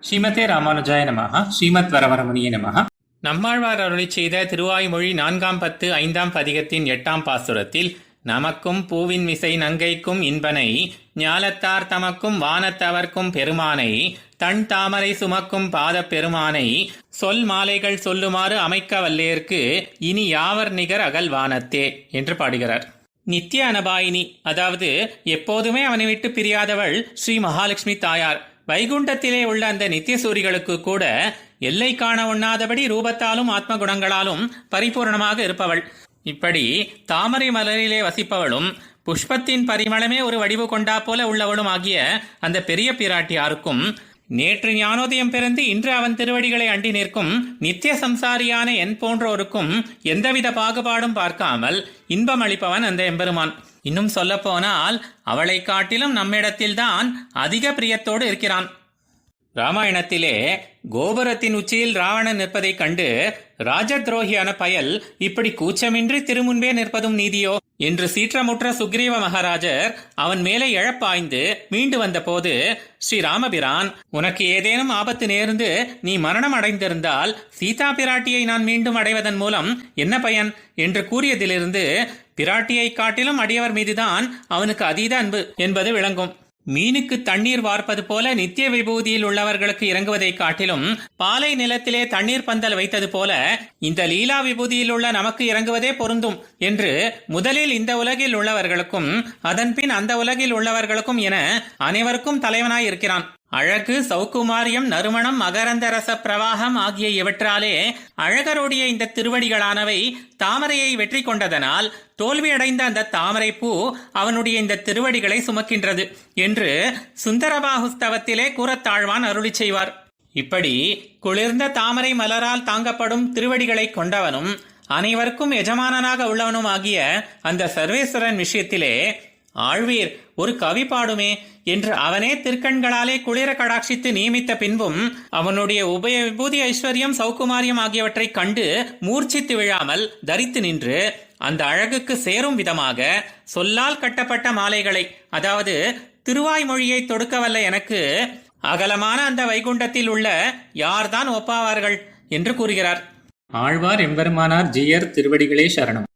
ஸ்ரீமதே ராமானுஜாய நமஹ. ஸ்ரீமத் வரவரமுனியே நமஹ. நம்மாழ்வார் அருளிச் செய்த திருவாய்மொழி 4ஆம் பத்து 5ஆம் பதிகத்தின் 8ஆம் பாசுரத்தில் நமக்கும் பூவின் மிசை நங்கைக்கும் இன்பனை ஞாலத்தார் தமக்கும் வானத்தவர்க்கும் பெருமானை தன் தாமரை சுமக்கும் பாதப் பெருமானை சொல் மாலைகள் சொல்லுமாறு அமைக்க வல்லேற்கு இனி யாவர் நிகர் அகல்வானத்தே என்று பாடுகிறார். நித்திய அனபாயினி, அதாவது எப்போதுமே அவனை விட்டு பிரியாதவள் ஸ்ரீ மகாலட்சுமி தாயார். வைகுண்டத்திலே உள்ள அந்த நித்தியசூரிகளுக்கு கூட எல்லை காண உண்ணாதபடி ரூபத்தாலும் ஆத்ம குணங்களாலும் பரிபூர்ணமாக இருப்பவள். இப்படி தாமரை மலரிலே வசிப்பவளும் புஷ்பத்தின் பரிமளமே ஒரு வடிவு கொண்டா போல உள்ளவளும் ஆகிய அந்த பெரிய பிராட்டியாருக்கும் நேற்று ஞானோதயம் பிறந்து இன்று அவன் திருவடிகளை அண்டி நிற்கும் நித்திய சம்சாரியான என் போன்றோருக்கும் எந்தவித பாகுபாடும் பார்க்காமல் இன்பம் அளிப்பவன் அந்த எம்பெருமான். இன்னும் சொல்ல போனால் அவளை காட்டிலும் நம்மிடத்தில்தான் அதிக பிரியத்தோடு இருக்கிறான். ராமாயணத்திலே கோபுரத்தின் உச்சியில் ராவணன் நிற்பதைக் கண்டு ராஜத்ரோகியான பயல் இப்படி கூச்சமின்றி திருமுன்பே நிற்பதும் நீதியோ என்று சீற்றமுற்ற சுக்ரீவ மகாராஜர் அவன் மேலே எழப்பாய்ந்து மீண்டு வந்த போது ஸ்ரீராமபிரான், உனக்கு ஏதேனும் ஆபத்து நேர்ந்து நீ மரணம் அடைந்திருந்தால் சீதா பிராட்டியை நான் மீண்டும் அடைவதன் மூலம் என்ன பயன் என்று கூறியதிலிருந்து பிராட்டியை காட்டிலும் அடியவர் மீதுதான் அவனுக்கு அதீத அன்பு என்பது விளங்கும். மீனுக்கு தண்ணீர் வார்ப்பது போல நித்திய விபூதியில் உள்ளவர்களுக்கு இறங்குவதை காட்டிலும் பாலை நிலத்திலே தண்ணீர் பந்தல் வைத்தது போல இந்த லீலா விபூதியில் உள்ள நமக்கு இறங்குவதே பொருந்தும் என்று முதலில் இந்த உலகில் உள்ளவர்களுக்கும் அதன்பின் அந்த உலகில் உள்ளவர்களுக்கும் என அனைவருக்கும் தலைவனாய் இருக்கிறான். அழகு, சௌகுமாரியம், நறுமணம், மகரந்த ரச பிரவாகம் ஆகிய இவற்றாலே அழகருடைய இந்த திருவடிகளானவை தாமரையை வெற்றி கொண்டதனால் தோல்வியடைந்த அந்த தாமரை பூ அவனுடைய இந்த திருவடிகளை சுமக்கின்றது என்று சுந்தரபாகுஸ்தவத்திலே கூறத்தாழ்வான் அருளி செய்வார். இப்படி குளிர்ந்த தாமரை மலரால் தாங்கப்படும் திருவடிகளை கொண்டவனும் அனைவருக்கும் எஜமானனாக உள்ளவனும் ஆகிய அந்த சர்வேஸ்வரன் விஷயத்திலே ஆழ்வீர் ஒரு கவி பாடுமே என்று அவனே திருக்கண்களாலே குளிர கடாட்சித்து நியமித்த பின்பும் அவனுடைய உபய விபூதி ஐஸ்வர்யம் சௌகுமாரியம் ஆகியவற்றை கண்டு மூர்ச்சித்து விழாமல் தரித்து நின்று அந்த அழகுக்கு சேரும் விதமாக சொல்லால் கட்டப்பட்ட மாலைகளை, அதாவது திருவாய்மொழியை தொடுக்கவல்ல எனக்கு அகலமான அந்த வைகுண்டத்தில் உள்ள யார்தான் ஒப்பாவார்கள் என்று கூறுகிறார். ஆழ்வார் எம்பெருமானார் ஜீயர் திருவடிகளே சரணம்.